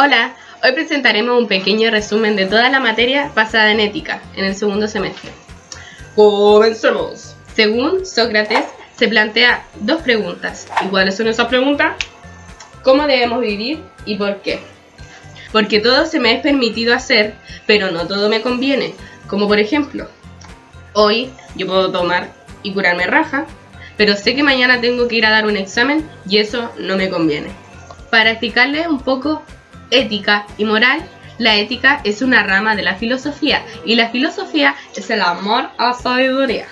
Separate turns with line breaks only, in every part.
Hola, hoy presentaremos un pequeño resumen de toda la materia basada en ética en el segundo semestre.
¡Comencemos!
Según Sócrates, se plantea dos preguntas. ¿Y cuáles son esas preguntas? ¿Cómo debemos vivir y por qué? Porque todo se me es permitido hacer, pero no todo me conviene. Como por ejemplo, hoy yo puedo tomar y curarme raja, pero sé que mañana tengo que ir a dar un examen y eso no me conviene. Para explicarles un poco ética y moral, la ética es una rama de la filosofía y la filosofía es el amor a la sabiduría.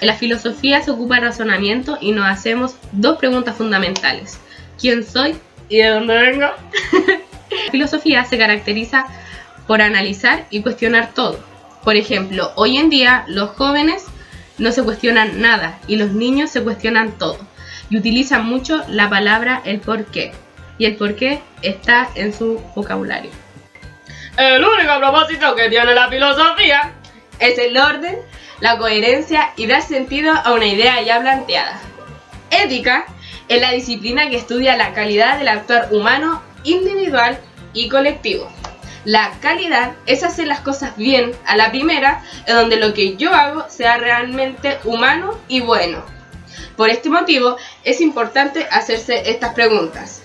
En la filosofía se ocupa el razonamiento y nos hacemos dos preguntas fundamentales. ¿Quién soy y de dónde vengo? La filosofía se caracteriza por analizar y cuestionar todo. Por ejemplo, hoy en día los jóvenes no se cuestionan nada y los niños se cuestionan todo y utilizan mucho la palabra el porqué. Y el porqué está en su vocabulario.
El único propósito que tiene la filosofía
es el orden, la coherencia y dar sentido a una idea ya planteada. Ética es la disciplina que estudia la calidad del actuar humano, individual y colectivo. La calidad es hacer las cosas bien a la primera, en donde lo que yo hago sea realmente humano y bueno. Por este motivo es importante hacerse estas preguntas.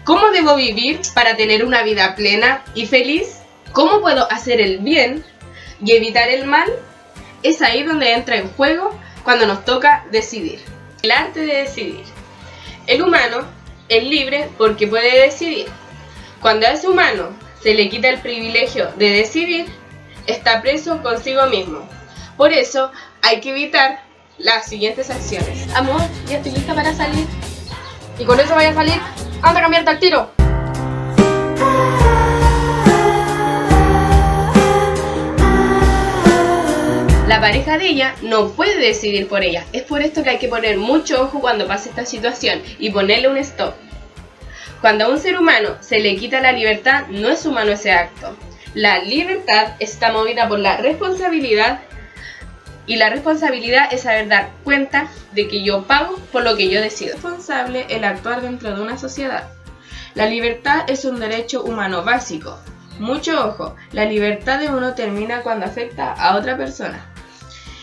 ¿Cómo debo vivir para tener una vida plena y feliz? ¿Cómo puedo hacer el bien y evitar el mal? Es ahí donde entra en juego cuando nos toca decidir. El arte de decidir. El humano es libre porque puede decidir. Cuando a ese humano se le quita el privilegio de decidir, está preso consigo mismo. Por eso hay que evitar las siguientes acciones. Amor, ya estoy lista para salir.
y con eso vaya a salir, anda a cambiarte al tiro.
La pareja de ella no puede decidir por ella. Es por esto que hay que poner mucho ojo cuando pase esta situación y ponerle un stop. Cuando a un ser humano se le quita la libertad, no es humano ese acto. La libertad está movida por la responsabilidad y la responsabilidad es saber dar cuenta de que yo pago por lo que yo decido. Es responsable el actuar dentro de una sociedad. La libertad es un derecho humano básico. Mucho ojo, la libertad de uno termina cuando afecta a otra persona.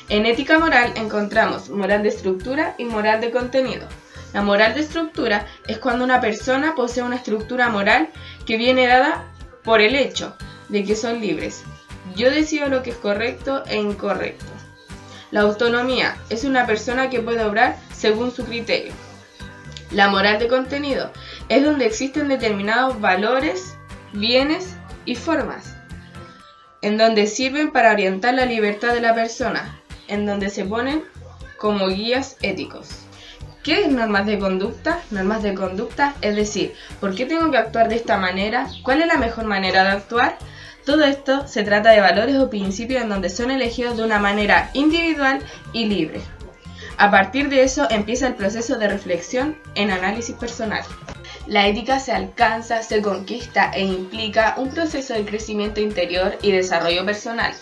En ética moral encontramos moral de estructura y moral de contenido. La moral de estructura es cuando una persona posee una estructura moral que viene dada por el hecho de que son libres. Yo decido lo que es correcto e incorrecto. La autonomía es una persona que puede obrar según su criterio. La moral de contenido es donde existen determinados valores, bienes y formas, en donde sirven para orientar la libertad de la persona, en donde se ponen como guías éticos. ¿Qué es normas de conducta? Normas de conducta es decir, ¿por qué tengo que actuar de esta manera? ¿Cuál es la mejor manera de actuar? Todo esto se trata de valores o principios en donde son elegidos de una manera individual y libre. A partir de eso empieza el proceso de reflexión en análisis personal. La ética se alcanza, se conquista e implica un proceso de crecimiento interior y desarrollo personal.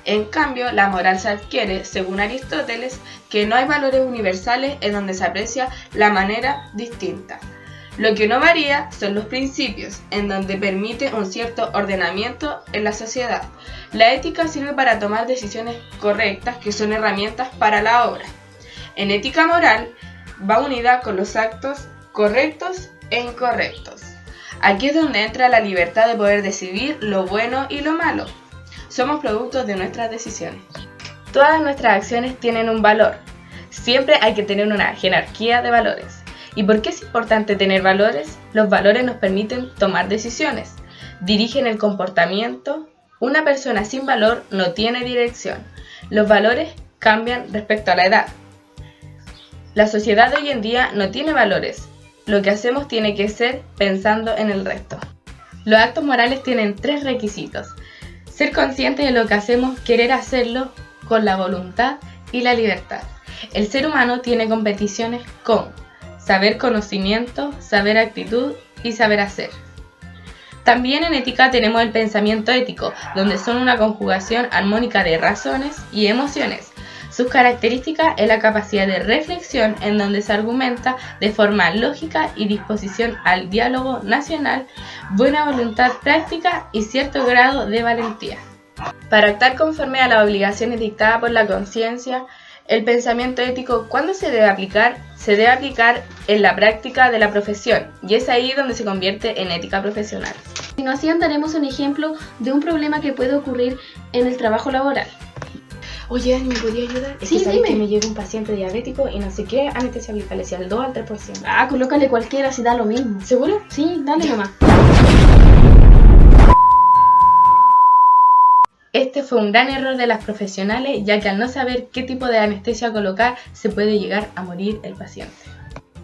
En cambio, la moral se adquiere, según Aristóteles, que no hay valores universales en donde se aprecia la manera distinta. Lo que no varía son los principios, en donde permite un cierto ordenamiento en la sociedad. La ética sirve para tomar decisiones correctas, que son herramientas para la obra. En ética moral va unida con los actos correctos e incorrectos. Aquí es donde entra la libertad de poder decidir lo bueno y lo malo. Somos productos de nuestras decisiones. Todas nuestras acciones tienen un valor. Siempre hay que tener una jerarquía de valores. ¿Y por qué es importante tener valores? Los valores nos permiten tomar decisiones, dirigen el comportamiento. Una persona sin valor no tiene dirección. Los valores cambian respecto a la edad. La sociedad de hoy en día no tiene valores. Lo que hacemos tiene que ser pensando en el resto. Los actos morales tienen 3 requisitos. Ser consciente de lo que hacemos, querer hacerlo con la voluntad y la libertad. El ser humano tiene competiciones con saber conocimiento, saber actitud y saber hacer. También en ética tenemos el pensamiento ético, donde son una conjugación armónica de razones y emociones.
Sus características es la capacidad de reflexión en donde se argumenta de forma lógica y disposición al diálogo nacional, buena voluntad práctica y cierto grado de valentía. Para actuar conforme a las obligaciones dictadas por la conciencia, el pensamiento ético, ¿cuándo se debe aplicar? Se debe aplicar en la práctica de la profesión, y es ahí donde se convierte en ética profesional.
A continuación daremos un ejemplo de un problema que puede ocurrir en el trabajo laboral.
Oye, Dani, ¿me podría ayudar? Es
Sí,
que sabes
dime.
que me llega un paciente diabético y no sé qué anestesia aplicarle, si al 2 al 3%.
Ah, colócale cualquiera si da lo mismo.
¿Seguro?
Sí, dale nomás.
Este fue un gran error de las profesionales, ya que al no saber qué tipo de anestesia colocar, se puede llegar a morir el paciente.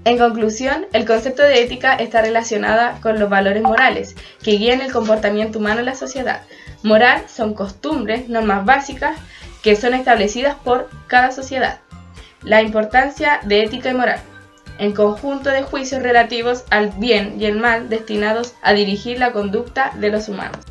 En conclusión, el concepto de ética está relacionada con los valores morales, que guían el comportamiento humano en la sociedad. Moral son costumbres, normas básicas, que son establecidas por cada sociedad. La importancia de ética y moral. El conjunto de juicios relativos al bien y el mal destinados a dirigir la conducta de los humanos.